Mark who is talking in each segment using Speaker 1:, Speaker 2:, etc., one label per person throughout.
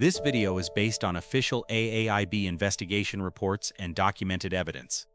Speaker 1: This video is based on official AAIB investigation reports and documented evidence.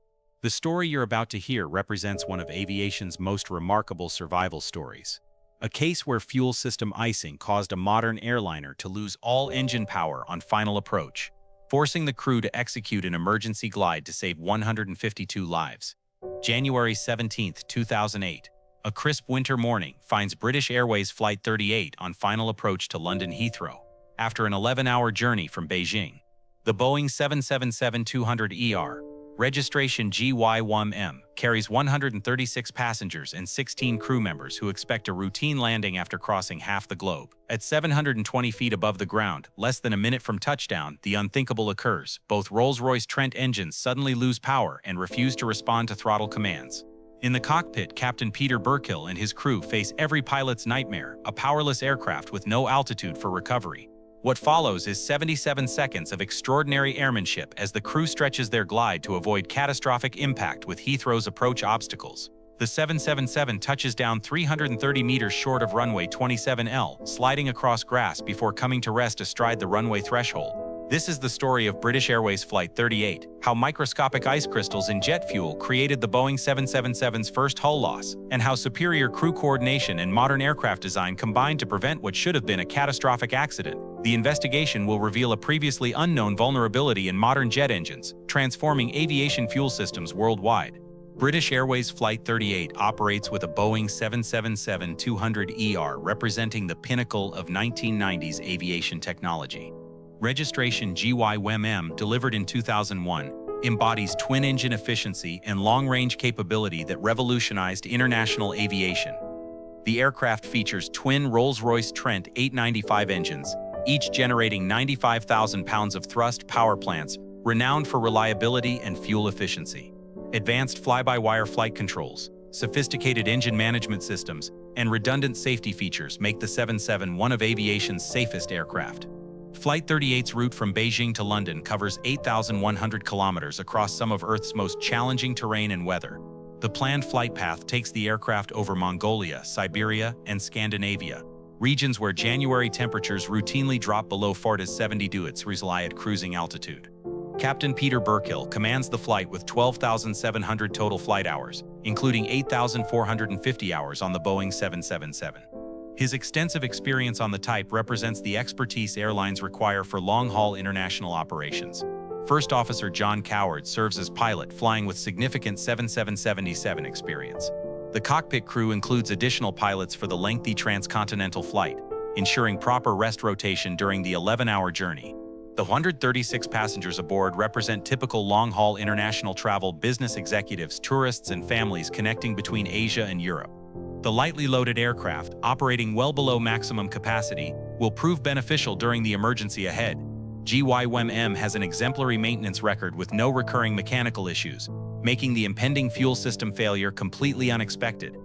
Speaker 1: The story you're about to hear represents one of aviation's most remarkable survival stories. A case where fuel system icing caused a modern airliner to lose all engine power on final approach, forcing the crew to execute an emergency glide to save 152 lives. January 17, 2008. A crisp winter morning finds British Airways Flight 38 on final approach to London Heathrow, after an 11-hour journey from Beijing. The Boeing 777-200ER, registration GY1M, carries 136 passengers and 16 crew members who expect a routine landing after crossing half the globe. At 720 feet above the ground, less than a minute from touchdown, the unthinkable occurs. Both Rolls-Royce Trent engines suddenly lose power and refuse to respond to throttle commands. In the cockpit, Captain Peter Burkill and his crew face every pilot's nightmare, a powerless aircraft with no altitude for recovery. What follows is 77 seconds of extraordinary airmanship as the crew stretches their glide to avoid catastrophic impact with Heathrow's approach obstacles. The 777 touches down 330 meters short of runway 27L, sliding across grass before coming to rest astride the runway threshold. This is the story of British Airways Flight 38, how microscopic ice crystals in jet fuel created the Boeing 777's first hull loss, and how superior crew coordination and modern aircraft design combined to prevent what should have been a catastrophic accident. The investigation will reveal a previously unknown vulnerability in modern jet engines, transforming aviation fuel systems worldwide. British Airways Flight 38 operates with a Boeing 777-200ER, representing the pinnacle of 1990s aviation technology. Registration GY1M, delivered in 2001, embodies twin-engine efficiency and long-range capability that revolutionized international aviation. The aircraft features twin Rolls-Royce Trent 895 engines, each generating 95,000 pounds of thrust power plants, renowned for reliability and fuel efficiency. Advanced fly-by-wire flight controls, sophisticated engine management systems, and redundant safety features make the 777 one of aviation's safest aircraft. Flight 38's route from Beijing to London covers 8,100 kilometers across some of Earth's most challenging terrain and weather. The planned flight path takes the aircraft over Mongolia, Siberia, and Scandinavia, regions where January temperatures routinely drop below 70 degrees at cruising altitude. Captain Peter Burkill commands the flight with 12,700 total flight hours, including 8,450 hours on the Boeing 777. His extensive experience on the type represents the expertise airlines require for long-haul international operations. First Officer John Coward serves as pilot, flying with significant 7777 experience. The cockpit crew includes additional pilots for the lengthy transcontinental flight, ensuring proper rest rotation during the 11-hour journey. The 136 passengers aboard represent typical long-haul international travel business executives, tourists, and families connecting between Asia and Europe. The lightly loaded aircraft, operating well below maximum capacity, will prove beneficial during the emergency ahead. GY1M has an exemplary maintenance record with no recurring mechanical issues, making the impending fuel system failure completely unexpected.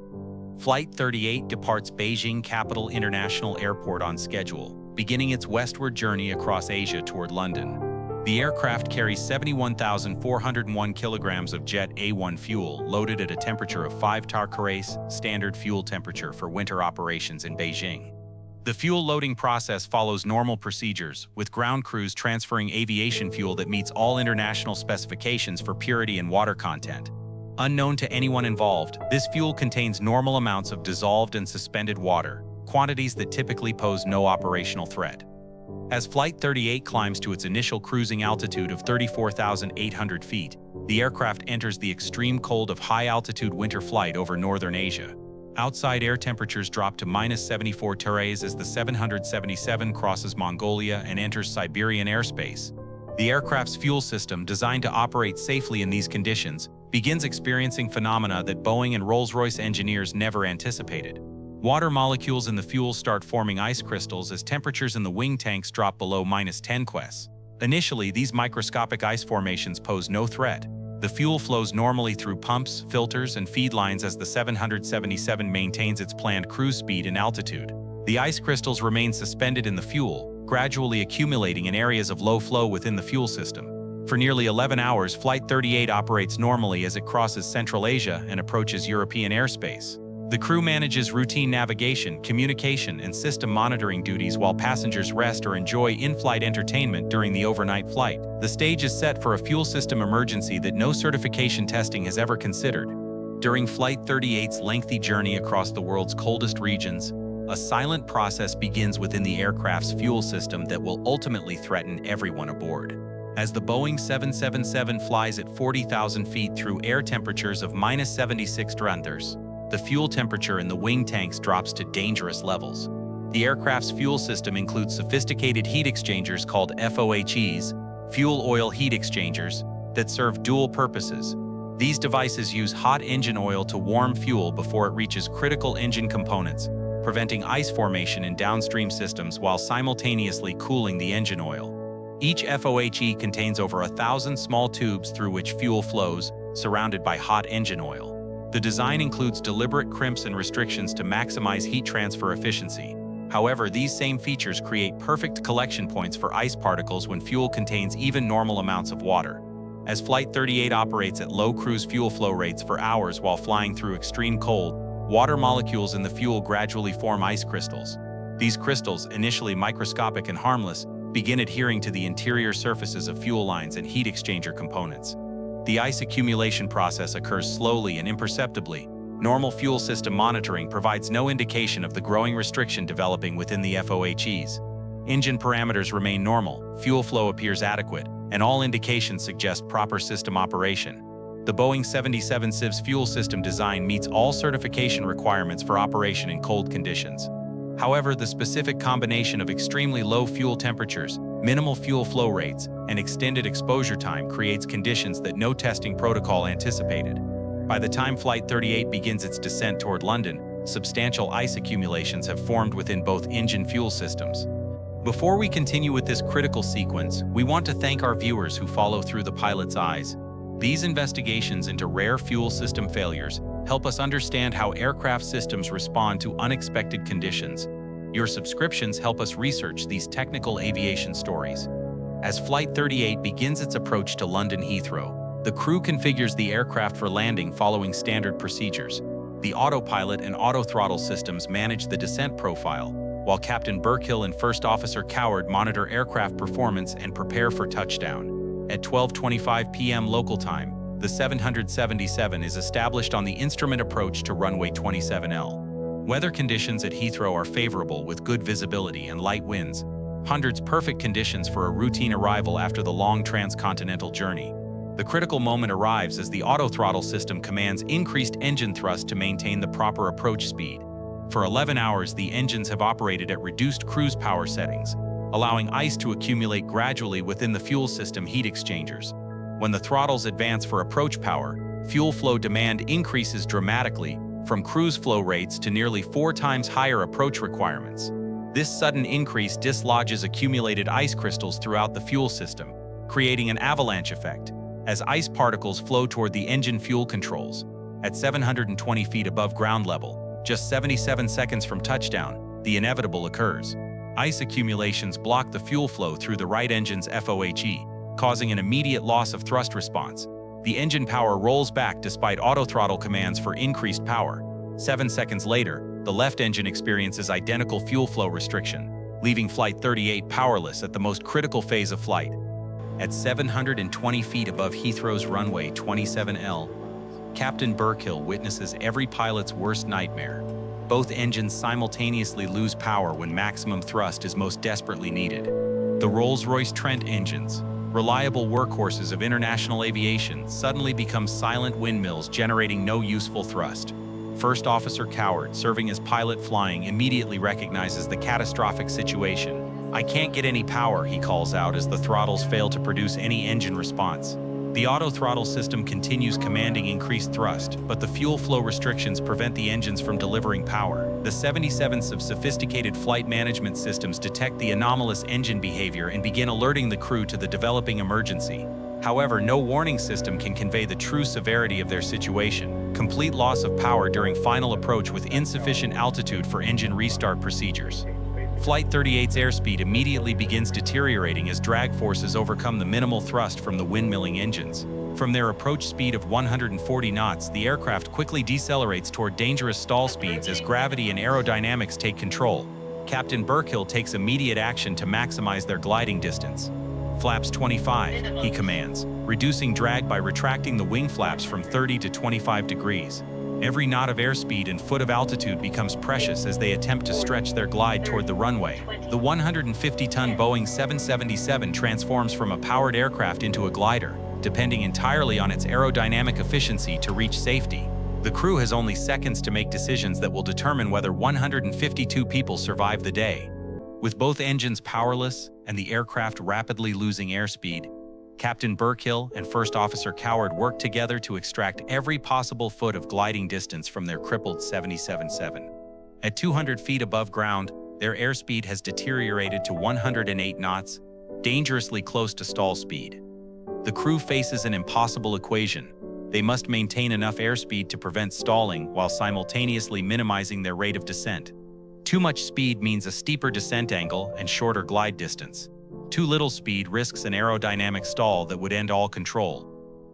Speaker 1: Flight 38 departs Beijing Capital International Airport on schedule, beginning its westward journey across Asia toward London. The aircraft carries 71,401 kilograms of Jet A1 fuel loaded at a temperature of 5 Celsius, standard fuel temperature for winter operations in Beijing. The fuel loading process follows normal procedures, with ground crews transferring aviation fuel that meets all international specifications for purity and water content. Unknown to anyone involved, this fuel contains normal amounts of dissolved and suspended water, quantities that typically pose no operational threat. As Flight 38 climbs to its initial cruising altitude of 34,800 feet, the aircraft enters the extreme cold of high-altitude winter flight over northern Asia. Outside air temperatures drop to -74 degrees as the 777 crosses Mongolia and enters Siberian airspace. The aircraft's fuel system, designed to operate safely in these conditions, begins experiencing phenomena that Boeing and Rolls-Royce engineers never anticipated. Water molecules in the fuel start forming ice crystals as temperatures in the wing tanks drop below -10 degrees. Initially, these microscopic ice formations pose no threat. The fuel flows normally through pumps, filters, and feed lines as the 777 maintains its planned cruise speed and altitude. The ice crystals remain suspended in the fuel, gradually accumulating in areas of low flow within the fuel system. For nearly 11 hours, Flight 38 operates normally as it crosses Central Asia and approaches European airspace. The crew manages routine navigation, communication, and system monitoring duties while passengers rest or enjoy in-flight entertainment during the overnight flight. The stage is set for a fuel system emergency that no certification testing has ever considered. During Flight 38's lengthy journey across the world's coldest regions, a silent process begins within the aircraft's fuel system that will ultimately threaten everyone aboard. As the Boeing 777 flies at 40,000 feet through air temperatures of -76°C, the fuel temperature in the wing tanks drops to dangerous levels. The aircraft's fuel system includes sophisticated heat exchangers called FOHEs, fuel oil heat exchangers, that serve dual purposes. These devices use hot engine oil to warm fuel before it reaches critical engine components, preventing ice formation in downstream systems while simultaneously cooling the engine oil. Each FOHE contains over 1,000 small tubes through which fuel flows, surrounded by hot engine oil. The design includes deliberate crimps and restrictions to maximize heat transfer efficiency. However, these same features create perfect collection points for ice particles when fuel contains even normal amounts of water. As Flight 38 operates at low cruise fuel flow rates for hours while flying through extreme cold, water molecules in the fuel gradually form ice crystals. These crystals, initially microscopic and harmless, begin adhering to the interior surfaces of fuel lines and heat exchanger components. The ice accumulation process occurs slowly and imperceptibly. Normal fuel system monitoring provides no indication of the growing restriction developing within the FOHEs. Engine parameters remain normal, fuel flow appears adequate, and all indications suggest proper system operation. The Boeing 777's fuel system design meets all certification requirements for operation in cold conditions. However, the specific combination of extremely low fuel temperatures, minimal fuel flow rates, and extended exposure time creates conditions that no testing protocol anticipated. By the time Flight 38 begins its descent toward London, substantial ice accumulations have formed within both engine fuel systems. Before we continue with this critical sequence, we want to thank our viewers who follow through the pilot's eyes. These investigations into rare fuel system failures help us understand how aircraft systems respond to unexpected conditions. Your subscriptions help us research these technical aviation stories. As Flight 38 begins its approach to London Heathrow, the crew configures the aircraft for landing following standard procedures. The autopilot and auto-throttle systems manage the descent profile, while Captain Burkill and First Officer Coward monitor aircraft performance and prepare for touchdown. At 12:25 p.m. local time, the 777 is established on the instrument approach to runway 27L. Weather conditions at Heathrow are favorable with good visibility and light winds. Hundreds perfect conditions for a routine arrival after the long transcontinental journey. The critical moment arrives as the auto-throttle system commands increased engine thrust to maintain the proper approach speed. For 11 hours, the engines have operated at reduced cruise power settings, allowing ice to accumulate gradually within the fuel system heat exchangers. When the throttles advance for approach power, fuel flow demand increases dramatically, from cruise flow rates to nearly 4 times higher approach requirements. This sudden increase dislodges accumulated ice crystals throughout the fuel system, creating an avalanche effect, as ice particles flow toward the engine fuel controls. At 720 feet above ground level, just 77 seconds from touchdown, the inevitable occurs. Ice accumulations block the fuel flow through the right engine's FOHE, causing an immediate loss of thrust response. The engine power rolls back despite auto-throttle commands for increased power. 7 seconds later, the left engine experiences identical fuel flow restriction, leaving Flight 38 powerless at the most critical phase of flight. At 720 feet above Heathrow's runway 27L, Captain Burkill witnesses every pilot's worst nightmare. Both engines simultaneously lose power when maximum thrust is most desperately needed. The Rolls-Royce Trent engines, reliable workhorses of international aviation, suddenly become silent windmills generating no useful thrust. First Officer Coward, serving as pilot flying, immediately recognizes the catastrophic situation. "I can't get any power," he calls out as the throttles fail to produce any engine response. The auto-throttle system continues commanding increased thrust, but the fuel flow restrictions prevent the engines from delivering power. The 77's sophisticated flight management systems detect the anomalous engine behavior and begin alerting the crew to the developing emergency. However, no warning system can convey the true severity of their situation: complete loss of power during final approach with insufficient altitude for engine restart procedures. Flight 38's airspeed immediately begins deteriorating as drag forces overcome the minimal thrust from the windmilling engines. From their approach speed of 140 knots, the aircraft quickly decelerates toward dangerous stall speeds as gravity and aerodynamics take control. Captain Burkill takes immediate action to maximize their gliding distance. "Flaps 25, he commands, reducing drag by retracting the wing flaps from 30 to 25 degrees. Every knot of airspeed and foot of altitude becomes precious as they attempt to stretch their glide toward the runway. The 150-ton Boeing 777 transforms from a powered aircraft into a glider, depending entirely on its aerodynamic efficiency to reach safety. The crew has only seconds to make decisions that will determine whether 152 people survive the day. With both engines powerless and the aircraft rapidly losing airspeed, Captain Burkill and First Officer Coward work together to extract every possible foot of gliding distance from their crippled 777. At 200 feet above ground, their airspeed has deteriorated to 108 knots, dangerously close to stall speed. The crew faces an impossible equation. They must maintain enough airspeed to prevent stalling while simultaneously minimizing their rate of descent. Too much speed means a steeper descent angle and shorter glide distance. Too little speed risks an aerodynamic stall that would end all control.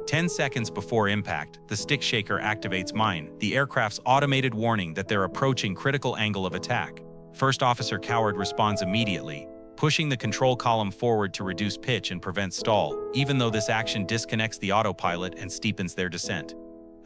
Speaker 1: 10 seconds before impact, the stick shaker activates Mine, the aircraft's automated warning that they're approaching critical angle of attack. First Officer Coward responds immediately, pushing the control column forward to reduce pitch and prevent stall, even though this action disconnects the autopilot and steepens their descent.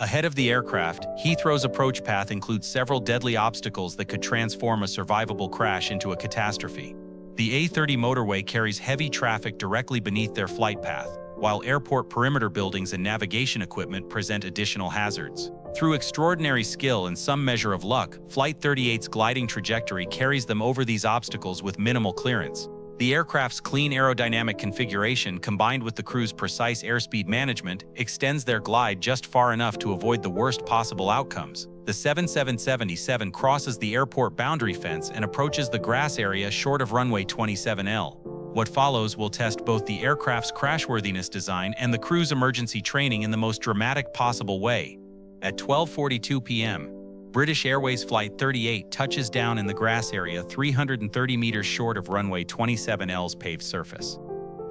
Speaker 1: Ahead of the aircraft, Heathrow's approach path includes several deadly obstacles that could transform a survivable crash into a catastrophe. The A30 motorway carries heavy traffic directly beneath their flight path, while airport perimeter buildings and navigation equipment present additional hazards. Through extraordinary skill and some measure of luck, Flight 38's gliding trajectory carries them over these obstacles with minimal clearance. The aircraft's clean aerodynamic configuration, combined with the crew's precise airspeed management, extends their glide just far enough to avoid the worst possible outcomes. The 7777 crosses the airport boundary fence and approaches the grass area short of runway 27L. What follows will test both the aircraft's crashworthiness design and the crew's emergency training in the most dramatic possible way. At 12:42 p.m., British Airways Flight 38 touches down in the grass area 330 meters short of runway 27L's paved surface.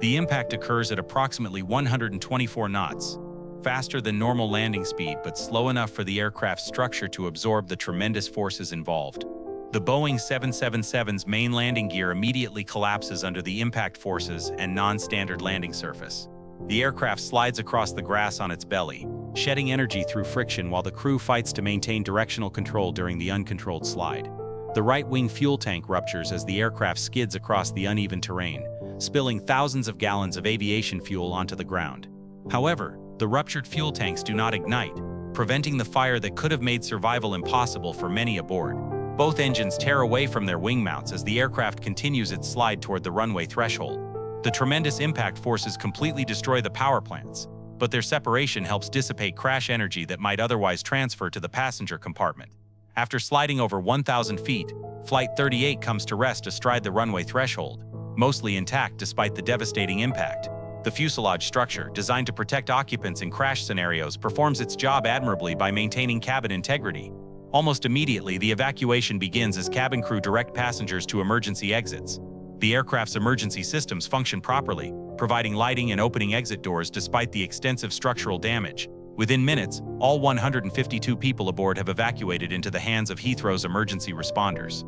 Speaker 1: The impact occurs at approximately 124 knots, faster than normal landing speed but slow enough for the aircraft's structure to absorb the tremendous forces involved. The Boeing 777's main landing gear immediately collapses under the impact forces and non-standard landing surface. The aircraft slides across the grass on its belly, shedding energy through friction while the crew fights to maintain directional control during the uncontrolled slide. The right-wing fuel tank ruptures as the aircraft skids across the uneven terrain, spilling thousands of gallons of aviation fuel onto the ground. However, the ruptured fuel tanks do not ignite, preventing the fire that could have made survival impossible for many aboard. Both engines tear away from their wing mounts as the aircraft continues its slide toward the runway threshold. The tremendous impact forces completely destroy the power plants, but their separation helps dissipate crash energy that might otherwise transfer to the passenger compartment. After sliding over 1,000 feet, Flight 38 comes to rest astride the runway threshold, mostly intact despite the devastating impact. The fuselage structure, designed to protect occupants in crash scenarios, performs its job admirably by maintaining cabin integrity. Almost immediately, the evacuation begins as cabin crew direct passengers to emergency exits. The aircraft's emergency systems function properly, providing lighting and opening exit doors despite the extensive structural damage. Within minutes, all 152 people aboard have evacuated into the hands of Heathrow's emergency responders.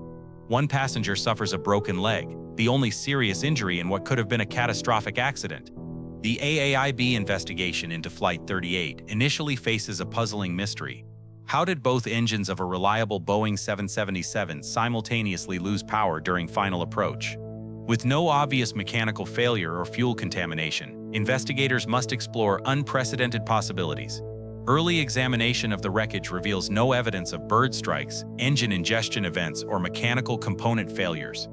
Speaker 1: One passenger suffers a broken leg, the only serious injury in what could have been a catastrophic accident. The AAIB investigation into Flight 38 initially faces a puzzling mystery. How did both engines of a reliable Boeing 777 simultaneously lose power during final approach? With no obvious mechanical failure or fuel contamination, investigators must explore unprecedented possibilities. Early examination of the wreckage reveals no evidence of bird strikes, engine ingestion events, or mechanical component failures.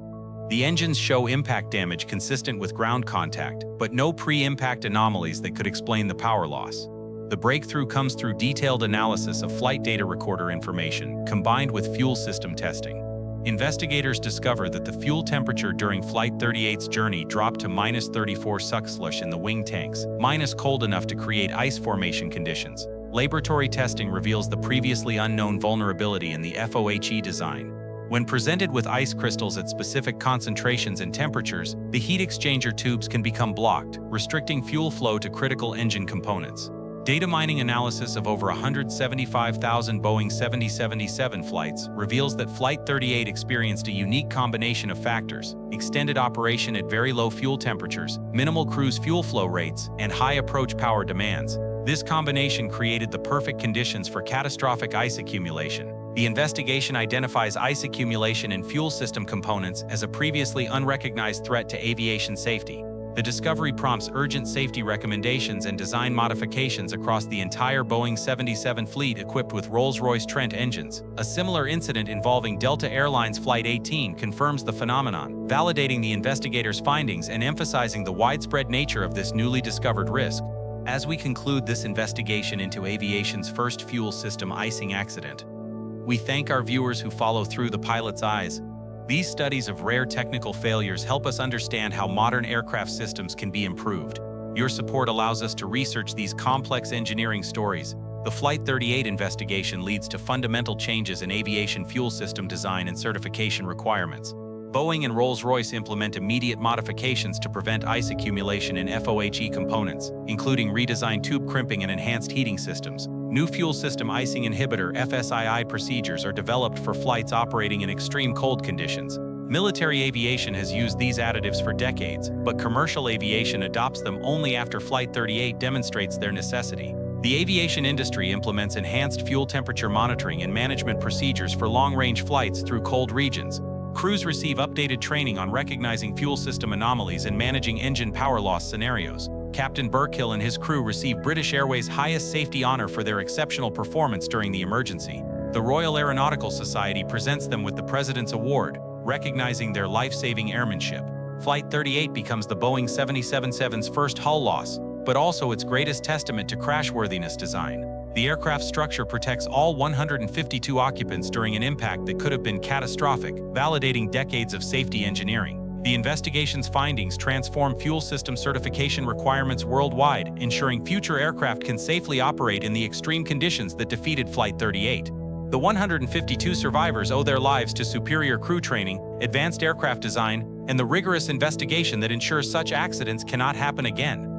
Speaker 1: The engines show impact damage consistent with ground contact, but no pre-impact anomalies that could explain the power loss. The breakthrough comes through detailed analysis of flight data recorder information, combined with fuel system testing. Investigators discover that the fuel temperature during Flight 38's journey dropped to -34 suck-slush in the wing tanks, minus cold enough to create ice formation conditions. Laboratory testing reveals the previously unknown vulnerability in the FOHE design. When presented with ice crystals at specific concentrations and temperatures, the heat exchanger tubes can become blocked, restricting fuel flow to critical engine components. Data mining analysis of over 175,000 Boeing 777 flights reveals that Flight 38 experienced a unique combination of factors: extended operation at very low fuel temperatures, minimal cruise fuel flow rates, and high approach power demands. This combination created the perfect conditions for catastrophic ice accumulation. The investigation identifies ice accumulation in fuel system components as a previously unrecognized threat to aviation safety. The discovery prompts urgent safety recommendations and design modifications across the entire Boeing 77 fleet equipped with Rolls-Royce Trent engines. A similar incident involving Delta Airlines Flight 18 confirms the phenomenon, validating the investigators' findings and emphasizing the widespread nature of this newly discovered risk. As we conclude this investigation into aviation's first fuel system icing accident, we thank our viewers who follow through the pilot's eyes. These studies of rare technical failures help us understand how modern aircraft systems can be improved. Your support allows us to research these complex engineering stories. The Flight 38 investigation leads to fundamental changes in aviation fuel system design and certification requirements. Boeing and Rolls-Royce implement immediate modifications to prevent ice accumulation in FOHE components, including redesigned tube crimping and enhanced heating systems. New fuel system icing inhibitor (FSII) procedures are developed for flights operating in extreme cold conditions. Military aviation has used these additives for decades, but commercial aviation adopts them only after Flight 38 demonstrates their necessity. The aviation industry implements enhanced fuel temperature monitoring and management procedures for long-range flights through cold regions. Crews receive updated training on recognizing fuel system anomalies and managing engine power loss scenarios. Captain Burkill and his crew receive British Airways' highest safety honor for their exceptional performance during the emergency. The Royal Aeronautical Society presents them with the President's Award, recognizing their life-saving airmanship. Flight 38 becomes the Boeing 777's first hull loss, but also its greatest testament to crashworthiness design. The aircraft structure protects all 152 occupants during an impact that could have been catastrophic, validating decades of safety engineering. The investigation's findings transform fuel system certification requirements worldwide, ensuring future aircraft can safely operate in the extreme conditions that defeated Flight 38. The 152 survivors owe their lives to superior crew training, advanced aircraft design, and the rigorous investigation that ensures such accidents cannot happen again.